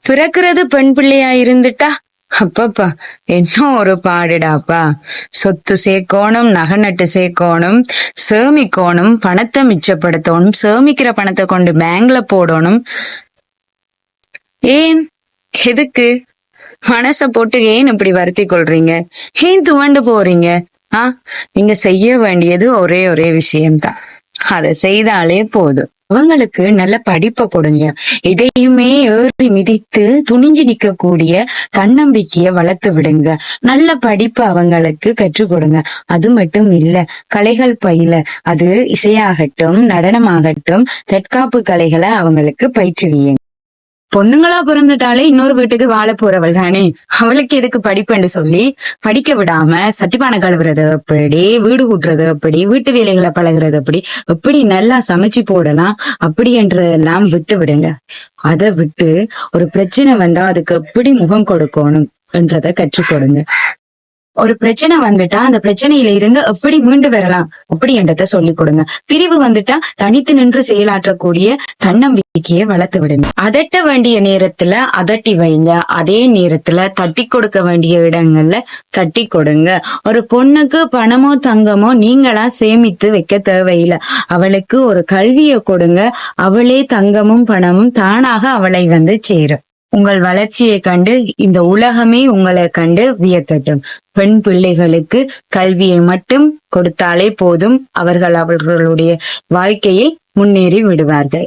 பிறக்கிறது பெண் பிள்ளையா இருந்துட்டா அப்பப்பா என்ன ஒரு பாடுடாப்பா. சொத்து சேர்க்கணும், நகை நட்டு சேர்க்கணும், சேமிக்கணும், பணத்தை மிச்சப்படுத்தணும், சேமிக்கிற பணத்தை கொண்டு பேங்க்ல போடணும். ஏன், எதுக்கு மனச போட்டு ஏன் இப்படி வருத்தி கொள்றீங்க? ஏன் துவண்டு போறீங்க? நீங்க செய்ய வேண்டியது ஒரே விஷயம்தான். அதை செய்தாலே போதும். அவங்களுக்கு நல்ல படிப்பை கொடுங்க. இதையுமே ஏறி மிதித்து துணிஞ்சு நிக்கக்கூடிய தன்னம்பிக்கைய வளர்த்து விடுங்க. நல்ல படிப்பு அவங்களுக்கு கற்றுக் கொடுங்க. அது மட்டும் இல்ல, கலைகள் பயில, அது இசையாகட்டும், நடனமாகட்டும், தற்காப்பு கலைகளை அவங்களுக்கு பயிற்றுவியுங்க. பொண்ணுங்களா பிறந்துட்டாலே இன்னொரு வீட்டுக்கு வாழ போறவள் தானே, அவளுக்கு எதுக்கு படிப்புன்னு சொல்லி படிக்க விடாம சட்டிப்பானை கழுவுறது எப்படி, வீடு கூட்டுறது எப்படி, வீட்டு வேலைகளை பழகுறது எப்படி நல்லா சமைச்சு போடலாம் அப்படி என்றதெல்லாம் விட்டு விடுங்க. அதை விட்டு ஒரு பிரச்சனை வந்தா அதுக்கு எப்படி முகம் கொடுக்கணும் என்றதை கற்றுக் கொடுங்க. ஒரு பிரச்சனை வந்துட்டா அந்த பிரச்சனையில இருந்து எப்படி மீண்டு வரலாம் அப்படி என்றதை சொல்லிக் கொடுங்க. பிரிவு வந்துட்டா தனித்து நின்று செயலாற்றக்கூடிய தன்னம்பிக்கையை வளர்த்து விடுங்க. அதட்ட வேண்டிய நேரத்துல அதட்டி வைங்க, அதே நேரத்துல தட்டி கொடுக்க வேண்டிய இடங்கள்ல தட்டி கொடுங்க. ஒரு பொண்ணுக்கு பணமோ தங்கமோ நீங்களா சேமித்து வைக்க தேவையில்லை. அவளுக்கு ஒரு கல்வியை கொடுங்க, அவளே தங்கமும் பணமும் தானாக அவளை சேரும். உங்கள் வளர்ச்சியை கண்டு இந்த உலகமே உங்களை கண்டு வியக்கட்டும். பெண் பிள்ளைகளுக்கு கல்வியை மட்டும் கொடுத்தாலே போதும், அவர்களுடைய வாழ்க்கையில் முன்னேறி விடுவார்கள்.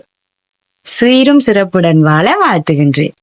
சீரும் சிறப்புடன் வாழ வாழ்த்துகின்றேன்.